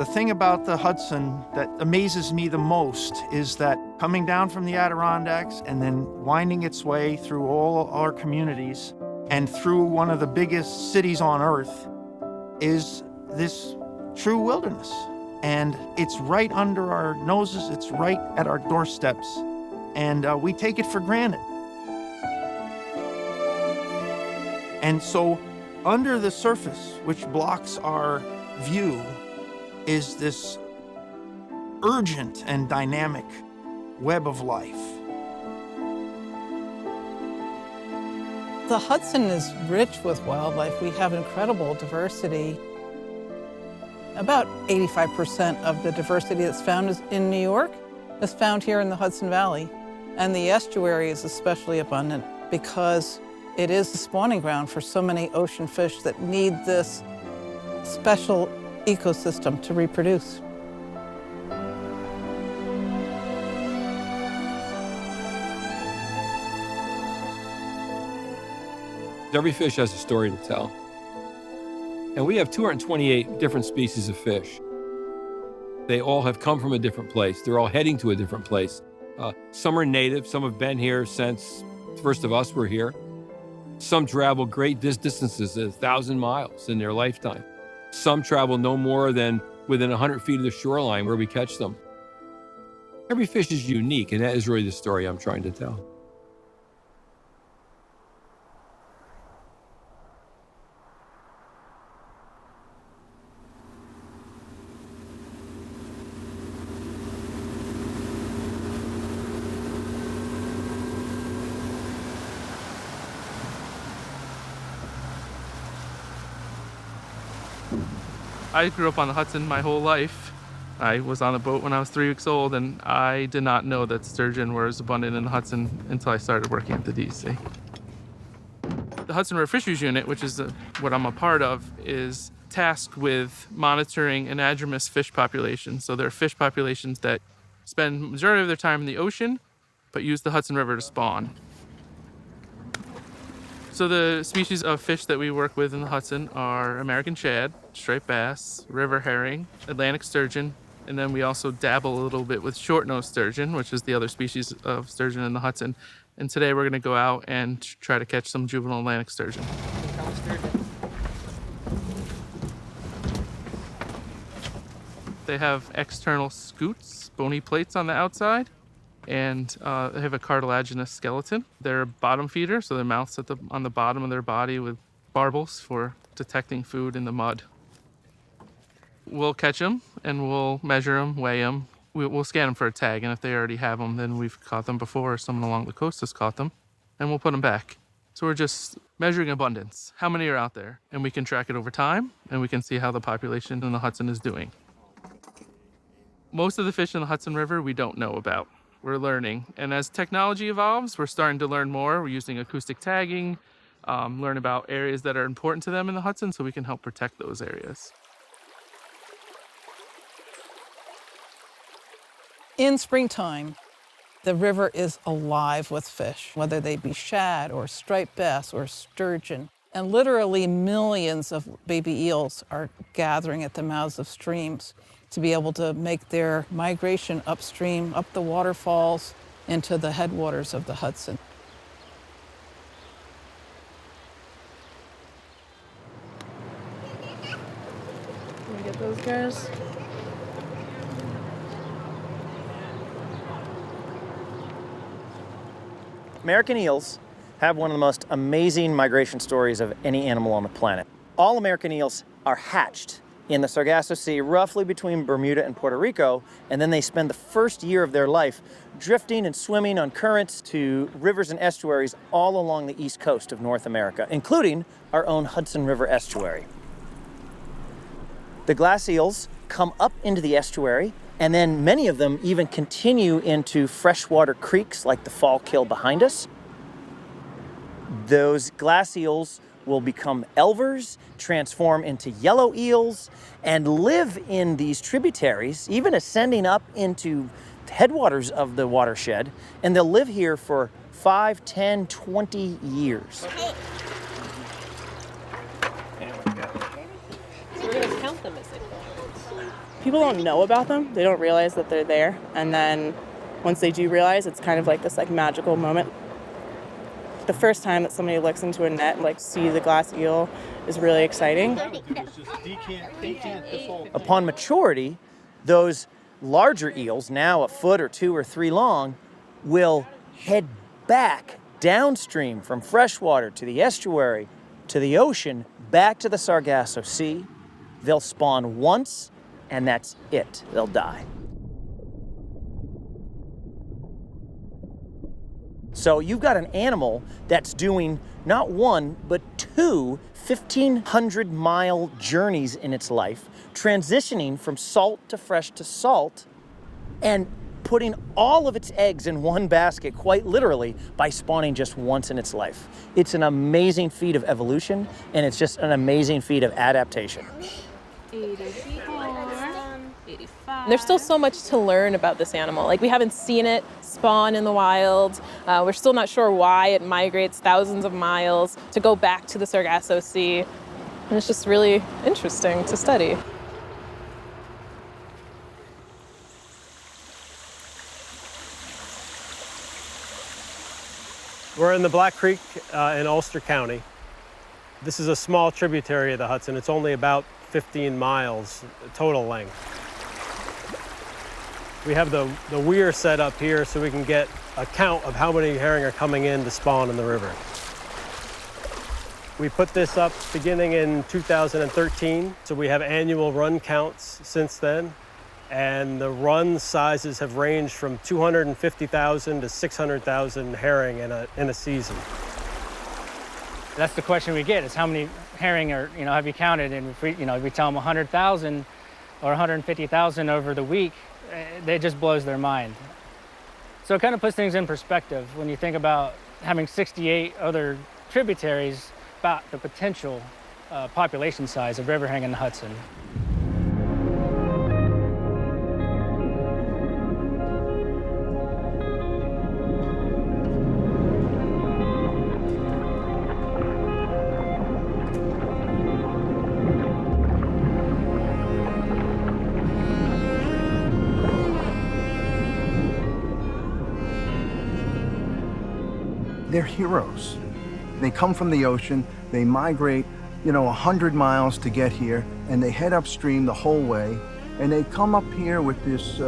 The thing about the Hudson that amazes me the most is that coming down from the Adirondacks and then winding its way through all our communities and through one of the biggest cities on earth is this true wilderness. And it's right under our noses, it's right at our doorsteps, and we take it for granted. And so under the surface, which blocks our view, is this urgent and dynamic web of life. The Hudson is rich with wildlife. We have incredible diversity. About 85% of the diversity that's found in New York is found here in the Hudson Valley. And the estuary is especially abundant because it is the spawning ground for so many ocean fish that need this special ecosystem to reproduce. Every fish has a story to tell. And we have 228 different species of fish. They all have come from a different place. They're all heading to a different place. Some are native, some have been here since the first of us were here. Some travel great distances, 1,000 miles in their lifetime. Some travel no more than within 100 feet of the shoreline where we catch them. Every fish is unique, and that is really the story I'm trying to tell. I grew up on the Hudson my whole life. I was on a boat when I was 3 weeks old, and I did not know that sturgeon were as abundant in the Hudson until I started working at the DEC. The Hudson River Fisheries Unit, which is what I'm a part of, is tasked with monitoring anadromous fish populations. So there are fish populations that spend the majority of their time in the ocean, but use the Hudson River to spawn. So the species of fish that we work with in the Hudson are American shad, striped bass, river herring, Atlantic sturgeon, and then we also dabble a little bit with short-nosed sturgeon, which is the other species of sturgeon in the Hudson. And today we're going to go out and try to catch some juvenile Atlantic sturgeon. They have external scutes, bony plates on the outside, and they have a cartilaginous skeleton. They're a bottom feeder, so their mouth's on the bottom of their body with barbels for detecting food in the mud. We'll catch them, and we'll measure them, weigh them. We'll scan them for a tag, and if they already have them, then we've caught them before, or someone along the coast has caught them, and we'll put them back. So we're just measuring abundance, how many are out there, and we can track it over time, and we can see how the population in the Hudson is doing. Most of the fish in the Hudson River we don't know about. We're learning, and as technology evolves, we're starting to learn more. We're using acoustic tagging, learn about areas that are important to them in the Hudson so we can help protect those areas. In springtime, the river is alive with fish, whether they be shad or striped bass or sturgeon. And literally millions of baby eels are gathering at the mouths of streams to be able to make their migration upstream, up the waterfalls, into the headwaters of the Hudson. Can we get those guys? American eels have one of the most amazing migration stories of any animal on the planet. All American eels are hatched in the Sargasso Sea, roughly between Bermuda and Puerto Rico, and then they spend the first year of their life drifting and swimming on currents to rivers and estuaries all along the east coast of North America, including our own Hudson River estuary. The glass eels come up into the estuary, and then many of them even continue into freshwater creeks like the Fallkill behind us. Those glass eels will become elvers, transform into yellow eels, and live in these tributaries, even ascending up into headwaters of the watershed, and they'll live here for 5, 10, 20 years. So we're going to count them as they fall. People don't know about them. They don't realize that they're there. And then once they do realize, it's kind of like this like magical moment. The first time that somebody looks into a net and like sees a glass eel is really exciting. Upon maturity, those larger eels, now a foot or 2 or 3 long, will head back downstream from freshwater to the estuary, to the ocean, back to the Sargasso Sea. They'll spawn once, and that's it. They'll die. So you've got an animal that's doing not one, but 2 1,500-mile journeys in its life, transitioning from salt to fresh to salt, and putting all of its eggs in one basket, quite literally, by spawning just once in its life. It's an amazing feat of evolution, and it's just an amazing feat of adaptation. 84, 85. There's still so much to learn about this animal. Like, we haven't seen it spawn in the wild. We're still not sure why it migrates thousands of miles to go back to the Sargasso Sea. And it's just really interesting to study. We're in the Black Creek in Ulster County. This is a small tributary of the Hudson. It's only about 15 miles total length. We have the weir set up here so we can get a count of how many herring are coming in to spawn in the river. We put this up beginning in 2013, so we have annual run counts since then. And the run sizes have ranged from 250,000 to 600,000 herring in a season. That's the question we get, is how many herring are, have you counted? And if we tell them 100,000 or 150,000 over the week, it just blows their mind. So it kind of puts things in perspective when you think about having 68 other tributaries, about the potential population size of river herring in the Hudson. They're heroes. They come from the ocean, they migrate, 100 miles to get here, and they head upstream the whole way, and they come up here with this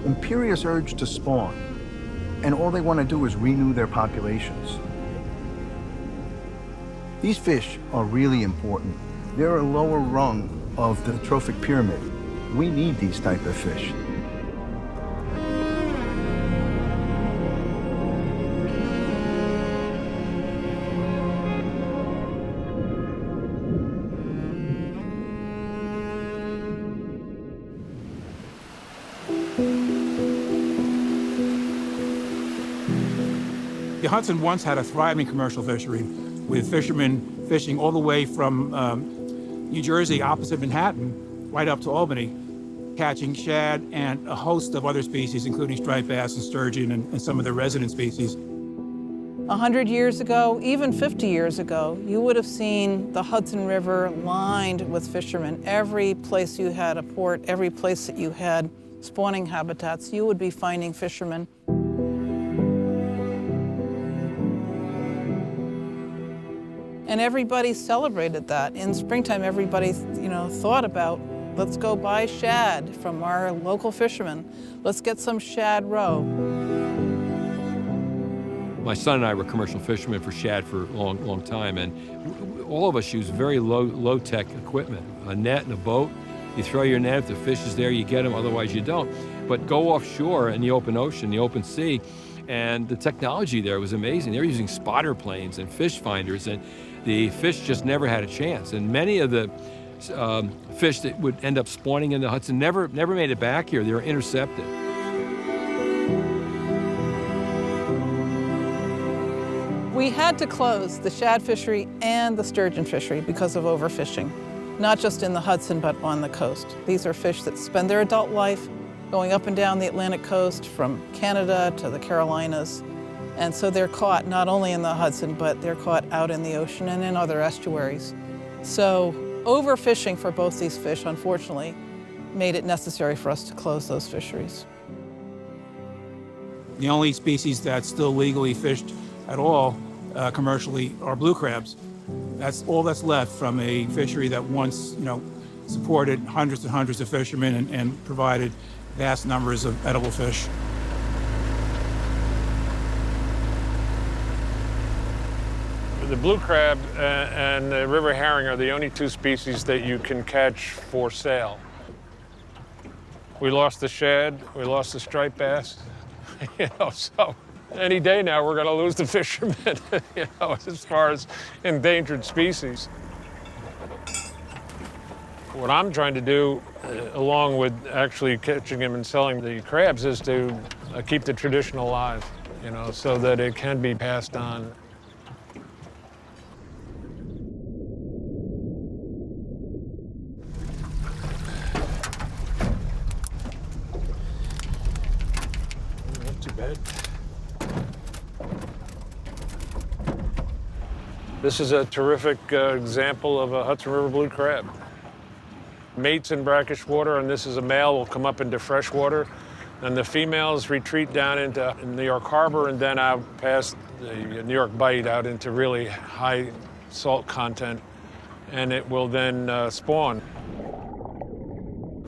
imperious urge to spawn. And all they want to do is renew their populations. These fish are really important. They're a lower rung of the trophic pyramid. We need these type of fish. The Hudson once had a thriving commercial fishery with fishermen fishing all the way from New Jersey opposite Manhattan right up to Albany, catching shad and a host of other species, including striped bass and sturgeon and some of the resident species. 100 years ago, even 50 years ago, you would have seen the Hudson River lined with fishermen. Every place you had a port, every place that you had spawning habitats, you would be finding fishermen. And everybody celebrated that. In springtime, everybody, thought about, let's go buy shad from our local fishermen. Let's get some shad roe. My son and I were commercial fishermen for shad for a long time, and all of us use very low-tech equipment, a net and a boat. You throw your net, if the fish is there, you get them, otherwise you don't. But go offshore in the open ocean, the open sea, and the technology there was amazing. They were using spotter planes and fish finders, and the fish just never had a chance. And many of the fish that would end up spawning in the Hudson never made it back here. They were intercepted. We had to close the shad fishery and the sturgeon fishery because of overfishing, not just in the Hudson, but on the coast. These are fish that spend their adult life going up and down the Atlantic coast from Canada to the Carolinas. And so they're caught not only in the Hudson, but they're caught out in the ocean and in other estuaries. So overfishing for both these fish, unfortunately, made it necessary for us to close those fisheries. The only species that's still legally fished at all commercially are blue crabs. That's all that's left from a fishery that once, supported hundreds and hundreds of fishermen and provided vast numbers of edible fish. The blue crab and the river herring are the only two species that you can catch for sale. We lost the shad, we lost the striped bass, so any day now we're gonna lose the fishermen, as far as endangered species. What I'm trying to do, along with actually catching them and selling the crabs, is to keep the tradition alive, so that it can be passed on. Not too bad. This is a terrific example of a Hudson River blue crab. Mates in brackish water, and this is a male, will come up into fresh water, and the females retreat down into New York Harbor and then out past the New York Bight out into really high salt content, and it will then spawn.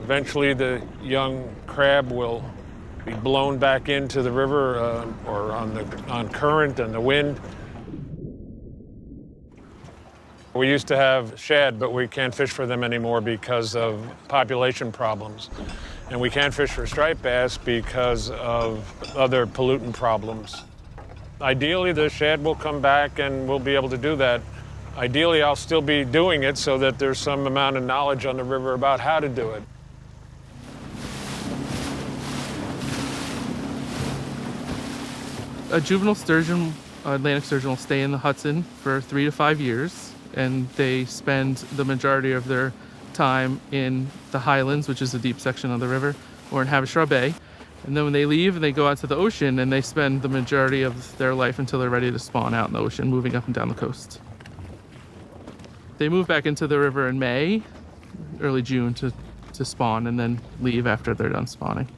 Eventually the young crab will be blown back into the river or on current and the wind. We used to have shad, but we can't fish for them anymore because of population problems. And we can't fish for striped bass because of other pollutant problems. Ideally, the shad will come back and we'll be able to do that. Ideally, I'll still be doing it so that there's some amount of knowledge on the river about how to do it. A juvenile sturgeon, Atlantic sturgeon, will stay in the Hudson for 3 to 5 years. And they spend the majority of their time in the highlands, which is a deep section of the river, or in Havishar Bay. And then when they leave, they go out to the ocean, and they spend the majority of their life until they're ready to spawn out in the ocean, moving up and down the coast. They move back into the river in May, early June, to spawn, and then leave after they're done spawning.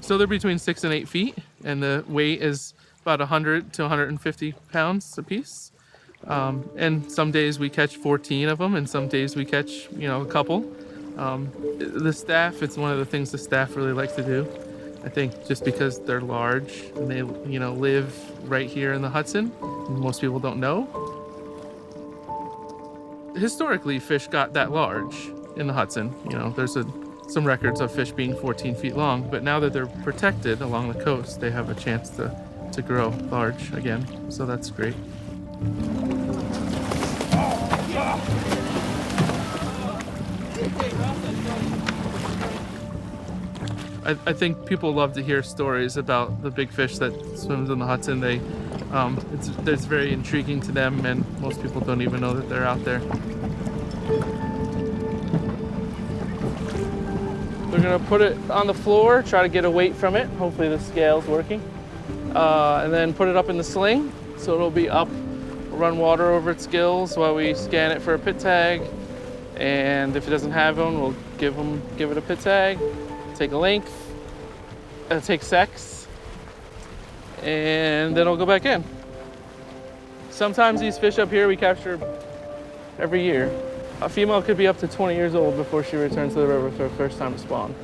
So they're between 6 and 8 feet, and the weight is about 100 to 150 pounds a piece. And some days we catch 14 of them, and some days we catch, a couple. The staff, it's one of the things the staff really like to do. I think just because they're large and they, live right here in the Hudson, and most people don't know. Historically, fish got that large in the Hudson. There's some records of fish being 14 feet long, but now that they're protected along the coast, they have a chance to grow large again. So that's great. I think people love to hear stories about the big fish that swims in the Hudson. It's very intriguing to them, and most people don't even know that they're out there. We're gonna put it on the floor, try to get a weight from it. Hopefully the scale's working. And then put it up in the sling, so it'll be up. We'll run water over its gills while we scan it for a pit tag. And if it doesn't have one, we'll give it a pit tag, take a length, take sex, and then it'll go back in. Sometimes these fish up here we capture every year. A female could be up to 20 years old before she returns to the river for her first time to spawn.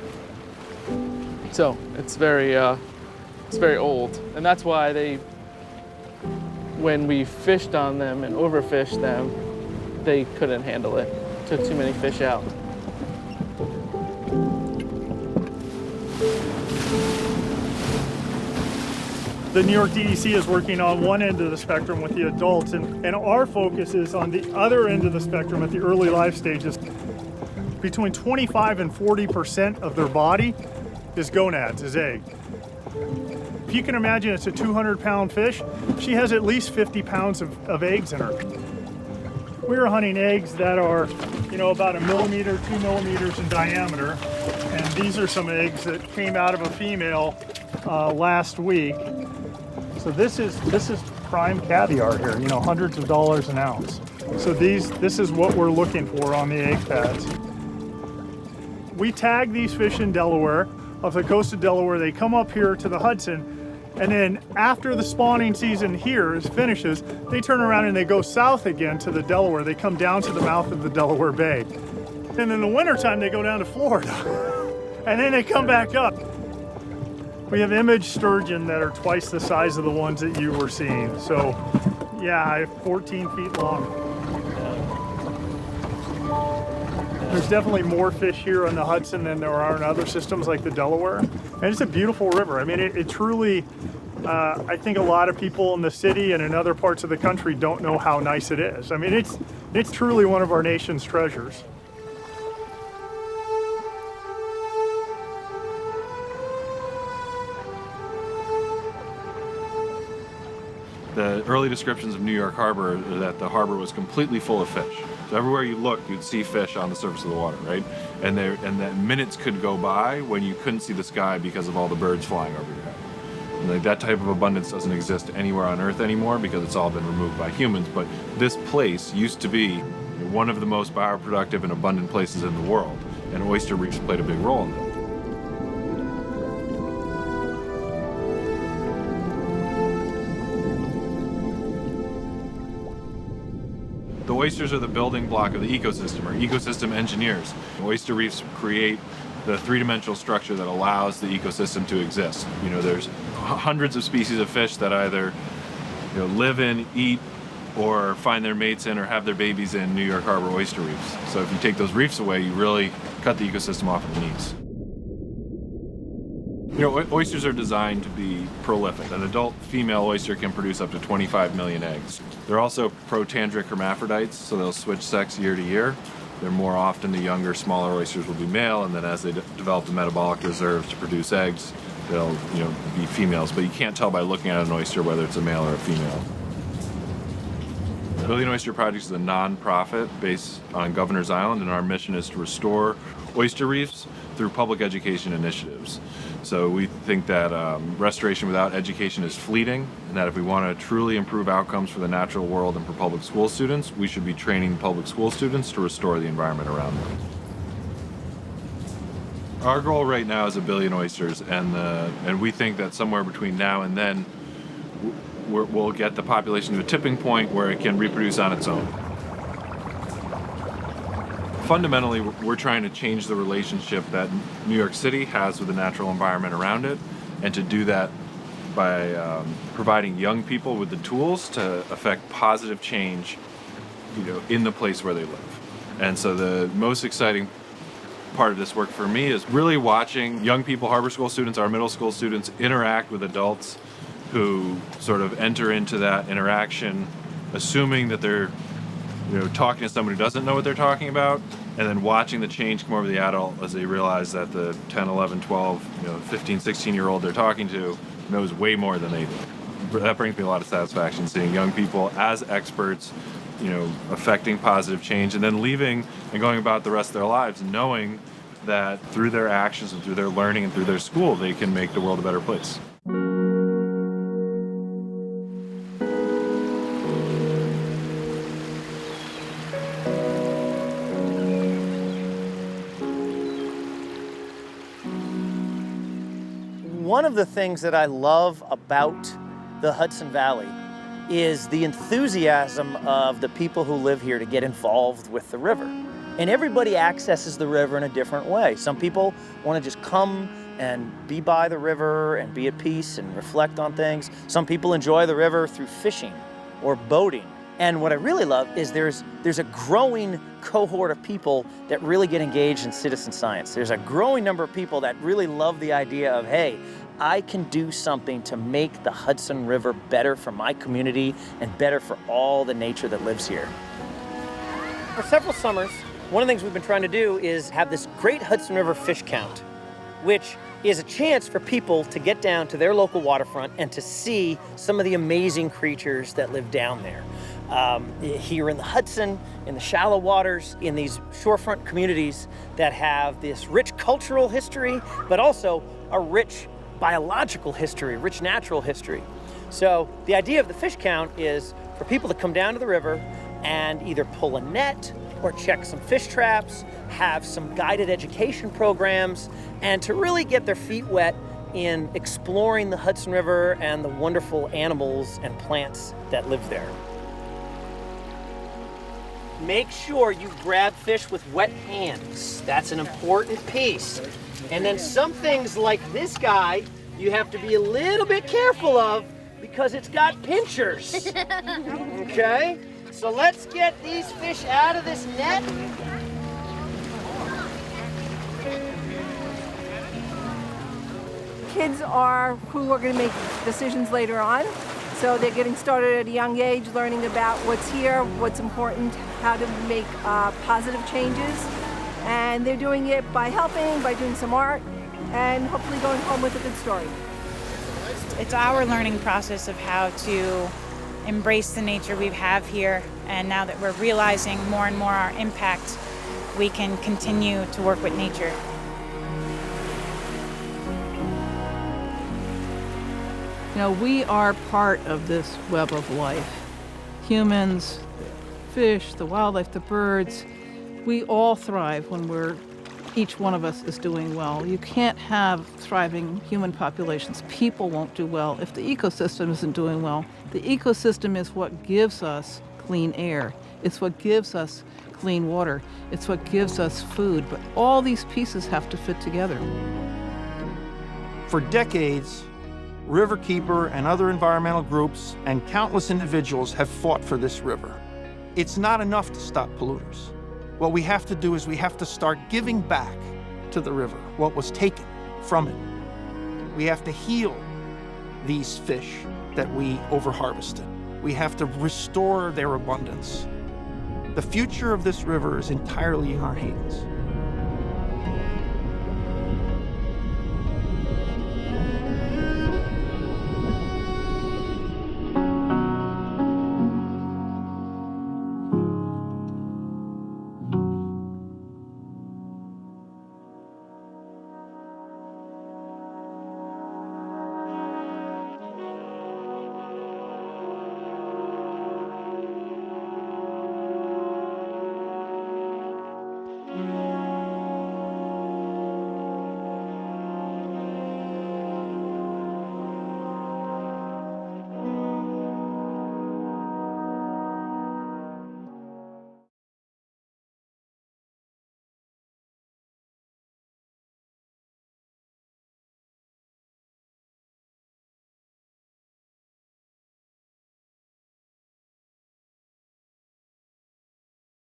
So it's very old, and that's why when we fished on them and overfished them, they couldn't handle it. Took too many fish out. The New York DEC is working on one end of the spectrum with the adults, and our focus is on the other end of the spectrum at the early life stages. Between 25 and 40% of their body is gonads, is egg. If you can imagine, it's a 200-pound fish. She has at least 50 pounds of eggs in her. We're hunting eggs that are, about 1 millimeter, 2 millimeters in diameter. And these are some eggs that came out of a female last week. So this is prime caviar here, hundreds of dollars an ounce. So this is what we're looking for on the egg pads. We tag these fish in Delaware, off the coast of Delaware. They come up here to the Hudson, and then after the spawning season here finishes, they turn around and they go south again to the Delaware. They come down to the mouth of the Delaware Bay. And in the wintertime, they go down to Florida. And then they come back up. We have image sturgeon that are twice the size of the ones that you were seeing. So yeah, 14 feet long. There's definitely more fish here on the Hudson than there are in other systems like the Delaware. And it's a beautiful river. I mean, it truly, I think a lot of people in the city and in other parts of the country don't know how nice it is. I mean, it's truly one of our nation's treasures. The early descriptions of New York Harbor are that the harbor was completely full of fish. So everywhere you looked, you'd see fish on the surface of the water, right? And that minutes could go by when you couldn't see the sky because of all the birds flying over your head. And like that type of abundance doesn't exist anywhere on Earth anymore because it's all been removed by humans. But this place used to be one of the most bioproductive and abundant places in the world, and oyster reefs played a big role in that. The oysters are the building block of the ecosystem, or ecosystem engineers. Oyster reefs create the three-dimensional structure that allows the ecosystem to exist. You know, there's hundreds of species of fish that either live in, eat, or find their mates in or have their babies in New York Harbor oyster reefs. So if you take those reefs away, you really cut the ecosystem off at the knees. You know, oysters are designed to be prolific. An adult female oyster can produce up to 25 million eggs. They're also protandric hermaphrodites, so they'll switch sex year to year. They're more often the younger, smaller oysters will be male, and then as they develop the metabolic reserves to produce eggs, they'll be females. But you can't tell by looking at an oyster whether it's a male or a female. The Billion Oyster Project is a non-profit based on Governor's Island, and our mission is to restore oyster reefs through public education initiatives. So we think that restoration without education is fleeting, and that if we want to truly improve outcomes for the natural world and for public school students, we should be training public school students to restore the environment around them. Our goal right now is 1 billion oysters, and we think that somewhere between now and then we'll get the population to a tipping point where it can reproduce on its own. Fundamentally, we're trying to change the relationship that New York City has with the natural environment around it, and to do that by providing young people with the tools to affect positive change, in the place where they live. And so the most exciting part of this work for me is really watching young people, harbor school students, our middle school students, interact with adults who sort of enter into that interaction assuming that they're talking to someone who doesn't know what they're talking about, and then watching the change come over the adult as they realize that the 10, 11, 12, 15, 16-year-old they're talking to knows way more than they do. That brings me a lot of satisfaction, seeing young people as experts, affecting positive change, and then leaving and going about the rest of their lives knowing that through their actions and through their learning and through their school, they can make the world a better place. One of the things that I love about the Hudson Valley is the enthusiasm of the people who live here to get involved with the river. And everybody accesses the river in a different way. Some people want to just come and be by the river and be at peace and reflect on things. Some people enjoy the river through fishing or boating. And what I really love is there's a growing cohort of people that really get engaged in citizen science. There's a growing number of people that really love the idea of, hey, I can do something to make the Hudson River better for my community and better for all the nature that lives here. For several summers, one of the things we've been trying to do is have this great Hudson River fish count, which is a chance for people to get down to their local waterfront and to see some of the amazing creatures that live down there. Here in the Hudson, in the shallow waters, in these shorefront communities that have this rich cultural history, but also a rich biological history, rich natural history. So the idea of the fish count is for people to come down to the river and either pull a net or check some fish traps, have some guided education programs, and to really get their feet wet in exploring the Hudson River and the wonderful animals and plants that live there. Make sure you grab fish with wet hands. That's an important piece. And then some things like this guy, you have to be a little bit careful of because it's got pinchers. Okay? So let's get these fish out of this net. Kids are who are going to make decisions later on. So they're getting started at a young age, learning about what's here, what's important, how to make positive changes. And they're doing it by helping, by doing some art, and hopefully going home with a good story. It's our learning process of how to embrace the nature we have here. And now that we're realizing more and more our impact, we can continue to work with nature. You know, we are part of this web of life. Humans, fish, the wildlife, the birds, we all thrive when each one of us is doing well. You can't have thriving human populations. People won't do well if the ecosystem isn't doing well. The ecosystem is what gives us clean air. It's what gives us clean water. It's what gives us food. But all these pieces have to fit together. For decades, Riverkeeper and other environmental groups and countless individuals have fought for this river. It's not enough to stop polluters. What we have to do is we have to start giving back to the river what was taken from it. We have to heal these fish that we overharvested. We have to restore their abundance. The future of this river is entirely in our hands.